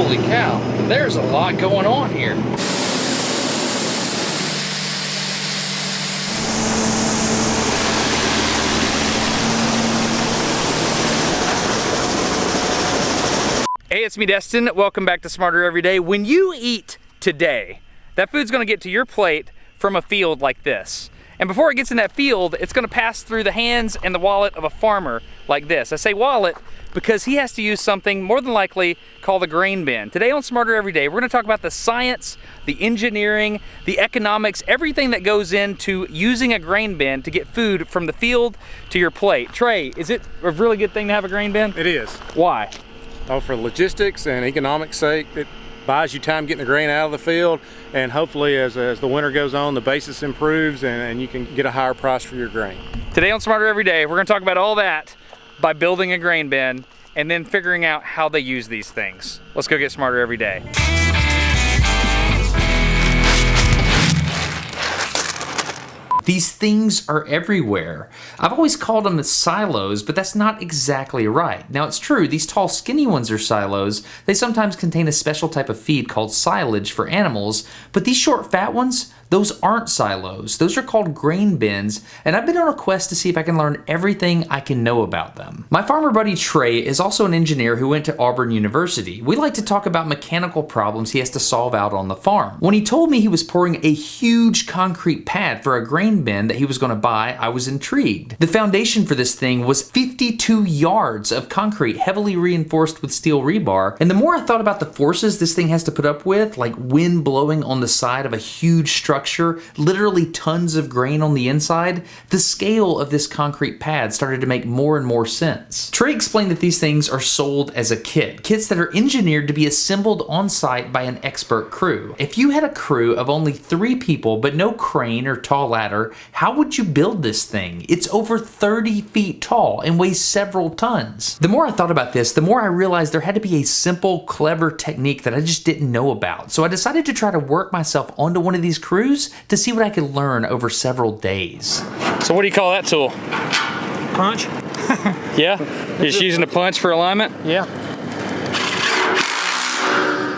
Holy cow, there's a lot going on here. Hey, it's me, Destin. Welcome back to Smarter Every Day. When you eat today, that food's gonna get to your plate from a field like this. And before it gets in that field, it's gonna pass through the hands and the wallet of a farmer like this. I say wallet because he has to use something more than likely called a grain bin. Today on Smarter Every Day, we're gonna talk about the science, the engineering, the economics, everything that goes into using a grain bin to get food from the field to your plate. Trey, is it a really good thing to have a grain bin? It is. Why? Oh, for logistics and economic sake, it buys you time getting the grain out of the field, and hopefully as the winter goes on, the basis improves and you can get a higher price for your grain. Today on Smarter Every Day, we're gonna talk about all that by building a grain bin and then figuring out how they use these things. Let's go get smarter every day. These things are everywhere. I've always called them the silos, but that's not exactly right. Now it's true, these tall skinny ones are silos. They sometimes contain a special type of feed called silage for animals, but these short fat ones, those aren't silos. Those are called grain bins, and I've been on a quest to see if I can learn everything I can know about them. My farmer buddy Trey is also an engineer who went to Auburn University. We like to talk about mechanical problems he has to solve out on the farm. When he told me he was pouring a huge concrete pad for a grain bin that he was going to buy, I was intrigued. The foundation for this thing was 52 yards of concrete heavily reinforced with steel rebar, and the more I thought about the forces this thing has to put up with, like wind blowing on the side of a huge structure, literally tons of grain on the inside, the scale of this concrete pad started to make more and more sense. Trey explained that these things are sold as a kit, kits that are engineered to be assembled on site by an expert crew. If you had a crew of only 3 people but no crane or tall ladder, how would you build this thing? It's over 30 feet tall and weighs several tons. The more I thought about this, the more I realized there had to be a simple, clever technique that I just didn't know about. So I decided to try to work myself onto one of these crews to see what I could learn over several days. So what do you call that tool? Punch. Yeah? You're just using a punch for alignment? Yeah.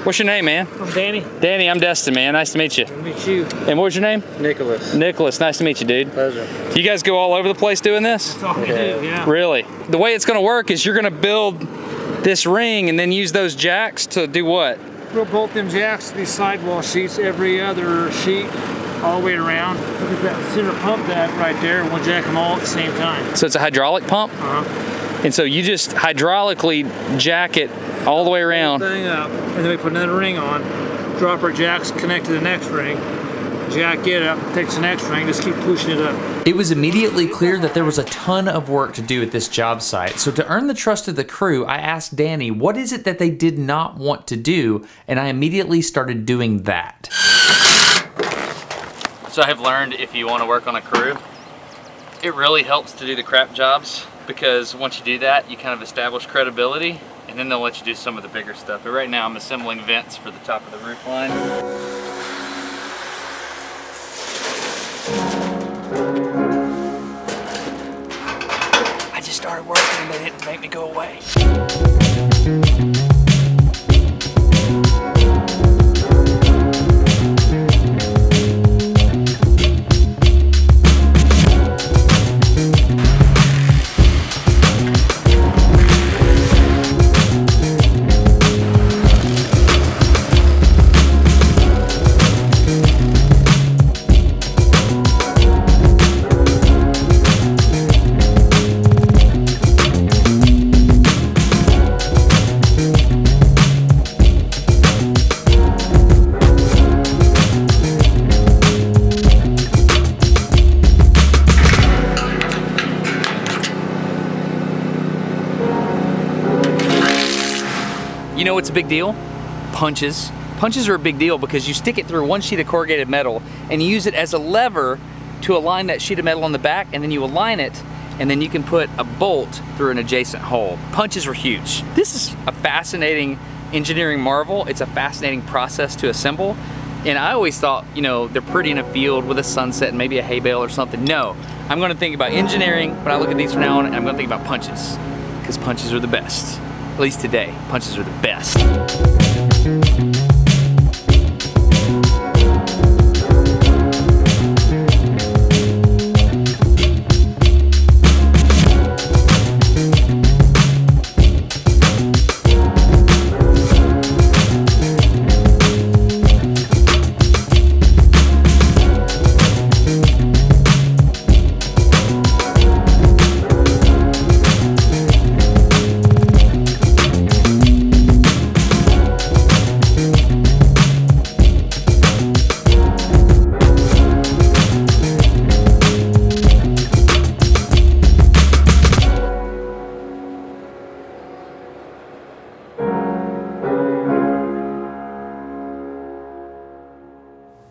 What's your name, man? I'm Danny. Danny, I'm Destin, man. Nice to meet you. Nice to meet you. And what was your name? Nicholas. Nicholas. Nice to meet you, dude. Pleasure. You guys go all over the place doing this? That's all we do, yeah. Really? The way it's gonna work is you're gonna build this ring and then use those jacks to do what? We'll bolt them jacks to these sidewall sheets, every other sheet, all the way around. Look at that center pump that right there. We'll jack them all at the same time. So it's a hydraulic pump? And so you just hydraulically jack it all the way around. Thing up, and then we put another ring on. Drop our jacks, connect to the next ring. Jack it up, takes the next ring, just keep pushing it up. It was immediately clear that there was a ton of work to do at this job site. So to earn the trust of the crew, I asked Danny, what is it that they did not want to do? And I immediately started doing that. So I have learned if you want to work on a crew, it really helps to do the crap jobs, because once you do that, you kind of establish credibility, and then they'll let you do some of the bigger stuff. But right now I'm assembling vents for the top of the roof line. I just started working and they didn't make me go away. You know what's a big deal? Punches. Punches are a big deal because you stick it through one sheet of corrugated metal and you use it as a lever to align that sheet of metal on the back, and then you align it and then you can put a bolt through an adjacent hole. Punches are huge. This is a fascinating engineering marvel. It's a fascinating process to assemble. And I always thought, you know, they're pretty in a field with a sunset and maybe a hay bale or something. No, I'm gonna think about engineering when I look at these from now on, and I'm gonna think about punches, because punches are the best. At least today, punches are the best.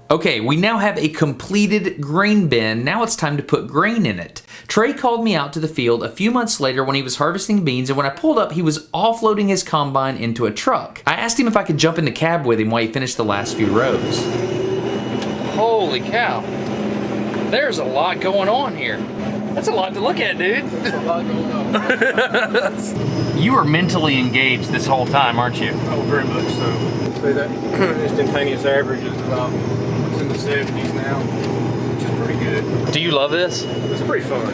Okay, we now have a completed grain bin. Now it's time to put grain in it. Trey called me out to the field a few months later when he was harvesting beans, and when I pulled up, he was offloading his combine into a truck. I asked him if I could jump in the cab with him while he finished the last few rows. Holy cow. There's a lot going on here. That's a lot to look at, dude. There's a lot going on. You are mentally engaged this whole time, aren't you? Oh, very much so. See that instantaneous average is about what's in the 70s now, which is pretty good. Do you love this? It's pretty fun.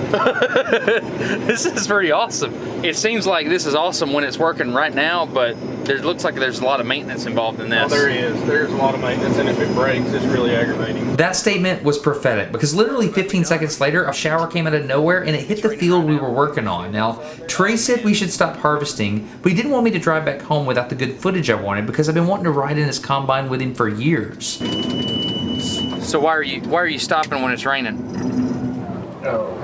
This is pretty awesome. It seems like this is awesome when it's working right now, but there looks like there's a lot of maintenance involved in this. Oh, there is. There's a lot of maintenance, and if it breaks, it's really aggravating. That statement was prophetic because literally 15 seconds later, a shower came out of nowhere and it hit the field we were working on. Now, Trey said we should stop harvesting, but he didn't want me to drive back home without the good footage I wanted because I've been wanting to ride in his combine with him for years. So why are you stopping when it's raining? Oh,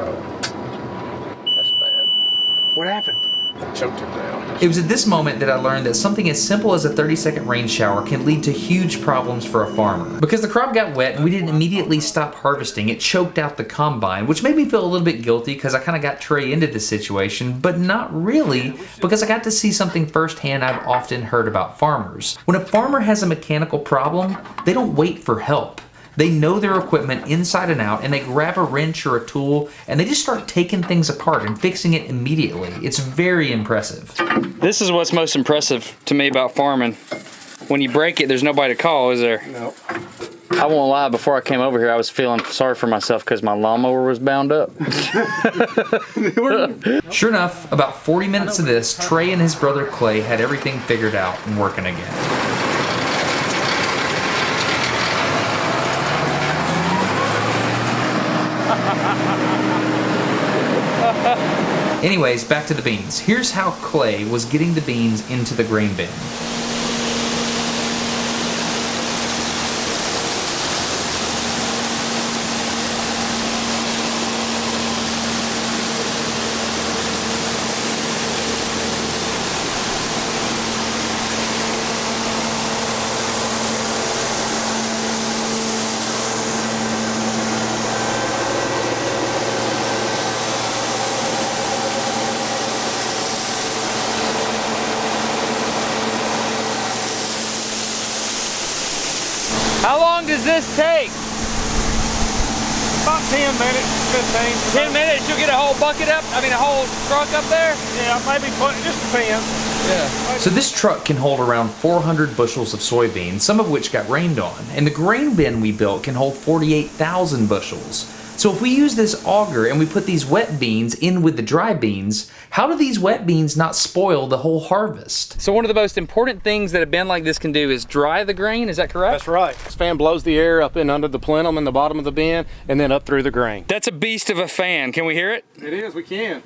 that's bad. What happened? I choked it down. It was at this moment that I learned that something as simple as a 30-second rain shower can lead to huge problems for a farmer. Because the crop got wet and we didn't immediately stop harvesting, it choked out the combine, which made me feel a little bit guilty because I kind of got Trey into this situation, but not really, because I got to see something firsthand I've often heard about farmers. When a farmer has a mechanical problem, they don't wait for help. They know their equipment inside and out, and they grab a wrench or a tool, and they just start taking things apart and fixing it immediately. It's very impressive. This is what's most impressive to me about farming. When you break it, there's nobody to call, is there? No. I won't lie, before I came over here, I was feeling sorry for myself because my lawnmower was bound up. Sure enough, about 40 minutes of this, Trey and his brother Clay had everything figured out and working again. Anyways, back to the beans. Here's how Clay was getting the beans into the grain bin. How long does this take? About 10 minutes, 15. 10 minutes, you'll get a whole bucket up? I mean, a whole truck up there? Yeah, maybe, it just depends. Yeah. So this truck can hold around 400 bushels of soybeans, some of which got rained on. And the grain bin we built can hold 48,000 bushels. So if we use this auger and we put these wet beans in with the dry beans, how do these wet beans not spoil the whole harvest? So one of the most important things that a bin like this can do is dry the grain, is that correct? That's right. This fan blows the air up in under the plenum in the bottom of the bin and then up through the grain. That's a beast of a fan. Can we hear it? It is, we can.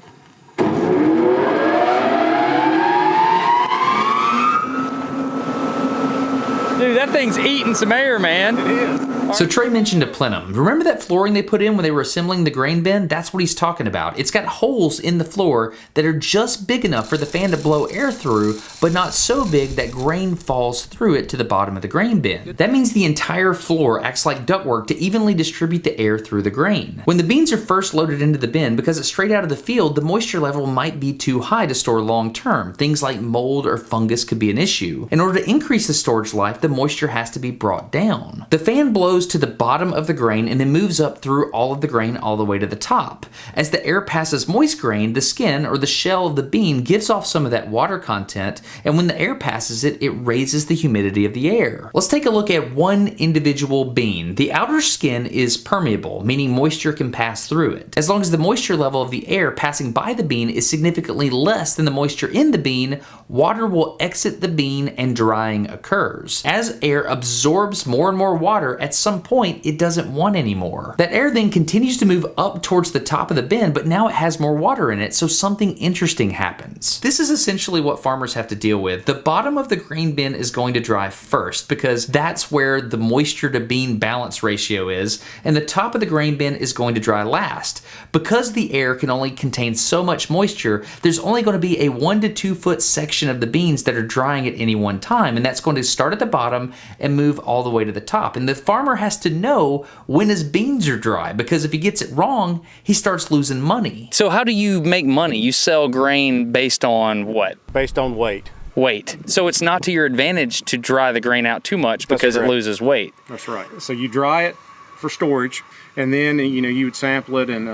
Dude, that thing's eating some air, man. It is. So Trey mentioned a plenum. Remember that flooring they put in when they were assembling the grain bin? That's what he's talking about. It's got holes in the floor that are just big enough for the fan to blow air through, but not so big that grain falls through it to the bottom of the grain bin. That means the entire floor acts like ductwork to evenly distribute the air through the grain. When the beans are first loaded into the bin, because it's straight out of the field, the moisture level might be too high to store long term. Things like mold or fungus could be an issue. In order to increase the storage life, the moisture has to be brought down. The fan blows goes to the bottom of the grain and then moves up through all of the grain all the way to the top. As the air passes moist grain, the skin or the shell of the bean gives off some of that water content, and when the air passes it, it raises the humidity of the air. Let's take a look at one individual bean. The outer skin is permeable, meaning moisture can pass through it. As long as the moisture level of the air passing by the bean is significantly less than the moisture in the bean, water will exit the bean and drying occurs. As air absorbs more and more water, at some point it doesn't want any more. That air then continues to move up towards the top of the bin, but now it has more water in it, so something interesting happens. This is essentially what farmers have to deal with. The bottom of the grain bin is going to dry first because that's where the moisture to bean balance ratio is, and the top of the grain bin is going to dry last. Because the air can only contain so much moisture, there's only going to be a 1 to 2 foot section of the beans that are drying at any one time, and that's going to start at the bottom and move all the way to the top. And the farmer has to know when his beans are dry, because if he gets it wrong, he starts losing money. So how do you make money? You sell grain based on what? Based on weight. Weight. So it's not to your advantage to dry the grain out too much because it loses weight. That's right. So you dry it for storage, and then you would sample it, and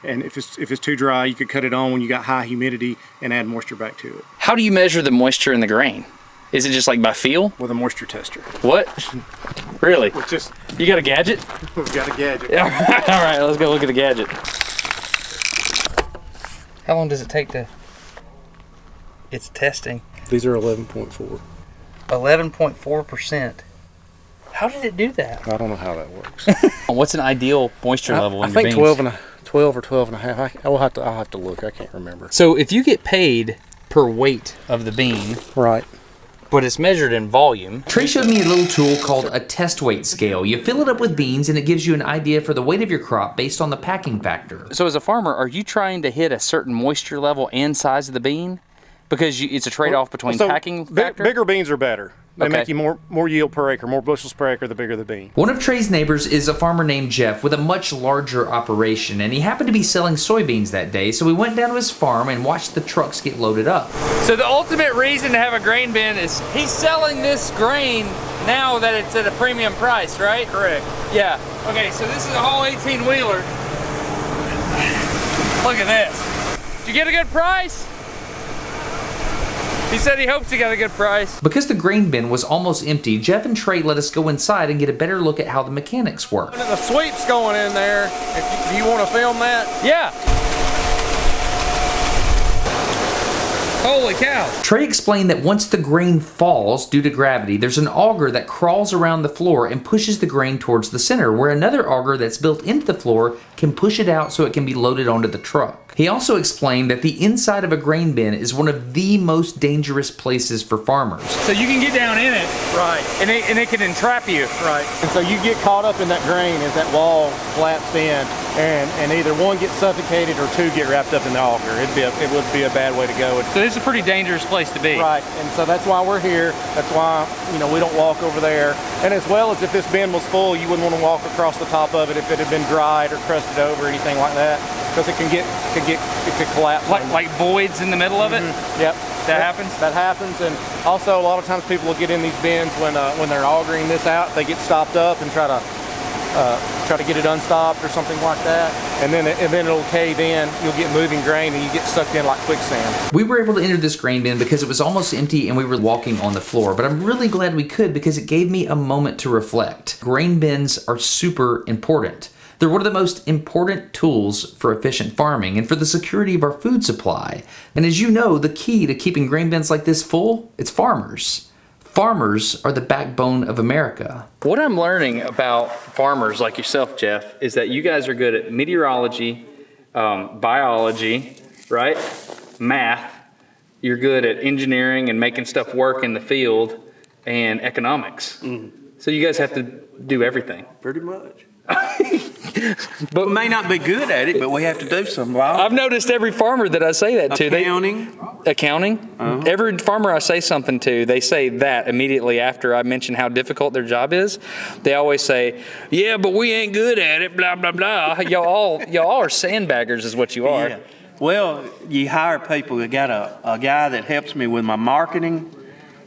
if it's too dry, you could cut it on when you got high humidity and add moisture back to it How do you measure the moisture in the grain? Is it just like by feel? with a moisture tester. What? Really? Which just You got a gadget? we've got a gadget. All right, let's go look at the gadget. How long does it take to... It's testing. These are 11.4. 11.4%. How did it do that? I don't know how that works. What's an ideal moisture level in I your think beans? 12 or 12 and a half. I'll have to look. I can't remember. So if you get paid per weight of the bean, Right. but it's measured in volume. Trey showed me a little tool called a test weight scale. You fill it up with beans and it gives you an idea for the weight of your crop based on the packing factor. So as a farmer, are you trying to hit a certain moisture level and size of the bean? Because it's a trade-off between packing factor? Bigger beans are better. They Okay. make you more yield per acre, more bushels per acre the bigger the bean. One of Trey's neighbors is a farmer named Jeff with a much larger operation, and he happened to be selling soybeans that day, so we went down to his farm and watched the trucks get loaded up. So the ultimate reason to have a grain bin is he's selling this grain now that it's at a premium price, right? Correct. Yeah. Okay, so this is a whole 18-wheeler. Look at this. Did you get a good price? He said he hopes he got a good price. Because the grain bin was almost empty, Jeff and Trey let us go inside and get a better look at how the mechanics work. The sweep's going in there. If you want to film that. Yeah. Holy cow. Trey explained that once the grain falls due to gravity, there's an auger that crawls around the floor and pushes the grain towards the center, where another auger that's built into the floor can push it out so it can be loaded onto the truck. He also explained that the inside of a grain bin is one of the most dangerous places for farmers. So you can get down in it, Right. and it can entrap you. Right. And so you get caught up in that grain as that wall flaps in, and either one gets suffocated or two get wrapped up in the auger. It would be a bad way to go. So this is a pretty dangerous place to be. Right, and so that's why we're here. That's why we don't walk over there. And as well as if this bin was full, you wouldn't want to walk across the top of it if it had been dried or crusted over or anything like that, because it could collapse. Like voids in the middle of it. Yep. That happens? That happens, and also a lot of times people will get in these bins when they're augering this out. They get stopped up and try to get it unstopped or something like that, and then it'll cave in. You'll get moving grain and you get sucked in like quicksand. We were able to enter this grain bin because it was almost empty and we were walking on the floor, but I'm really glad we could because it gave me a moment to reflect. Grain bins are super important. They're one of the most important tools for efficient farming and for the security of our food supply. And as you know, the key to keeping grain bins like this full, it's farmers. Farmers are the backbone of America. What I'm learning about farmers like yourself, Jeff, is that you guys are good at meteorology, biology, right? Math. You're good at engineering and making stuff work in the field, and economics. So you guys have to do everything. Pretty much. But We may not be good at it, but we have to do some law. I've noticed every farmer that I say that to, Accounting. Every farmer I say something to, they say that immediately after I mention how difficult their job is. They always say, "Yeah, but we ain't good at it." Blah blah blah. Y'all are sandbaggers, is what you are. Yeah. Well, you hire people. I got a guy that helps me with my marketing.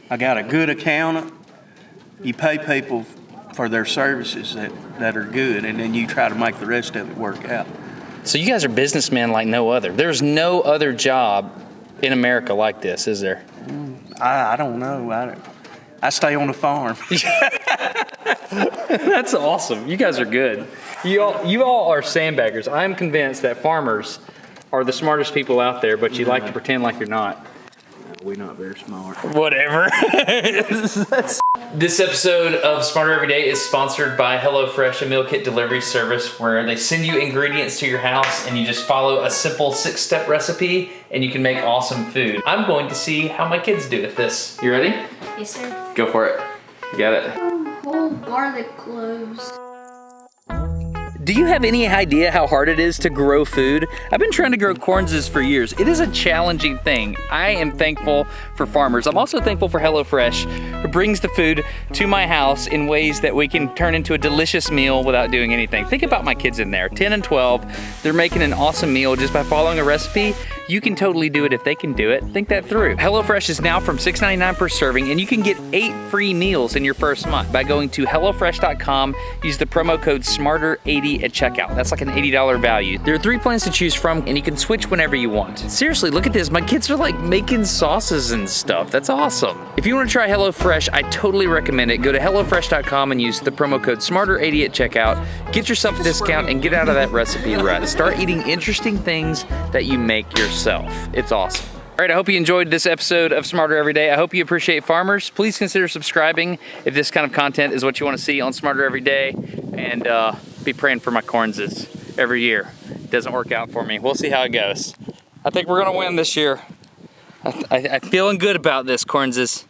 I got a good accountant. You pay people for their services that are good, and then you try to make the rest of it work out. So you guys are businessmen like no other. There's no other job in America like this, is there? I don't know. I stay on the farm. That's awesome. You guys are good. You all are sandbaggers. I'm convinced that farmers are the smartest people out there, but you like to pretend like you're not. We're not very smart. Whatever. This episode of Smarter Every Day is sponsored by HelloFresh, a meal kit delivery service where they send you ingredients to your house and you just follow a simple 6-step recipe and you can make awesome food. I'm going to see how my kids do with this. You ready? Yes, sir. Go for it. You got it. Whole garlic cloves. Do you have any idea how hard it is to grow food? I've been trying to grow cornses for years. It is a challenging thing. I am thankful for farmers. I'm also thankful for HelloFresh, who brings the food to my house in ways that we can turn into a delicious meal without doing anything. Think about my kids in there, 10 and 12. They're making an awesome meal just by following a recipe. You can totally do it if they can do it. Think that through. HelloFresh is now from $6.99 per serving, and you can get 8 free meals in your first month by going to HelloFresh.com. Use the promo code SMARTER80 at checkout. That's like an $80 value. There are 3 plans to choose from, and you can switch whenever you want. Seriously, look at this. My kids are like making sauces and stuff. That's awesome. If you want to try HelloFresh, I totally recommend it. Go to HelloFresh.com and use the promo code SMARTER80 at checkout. Get yourself a discount and get out of that recipe rut. Start eating interesting things that you make yourself. It's awesome. All right, I hope you enjoyed this episode of Smarter Every Day. I hope you appreciate farmers. Please consider subscribing if this kind of content is what you want to see on Smarter Every Day. And be praying for my cornses every year. It doesn't work out for me. We'll see how it goes. I think we're going to win this year. I'm feeling good about this, cornses.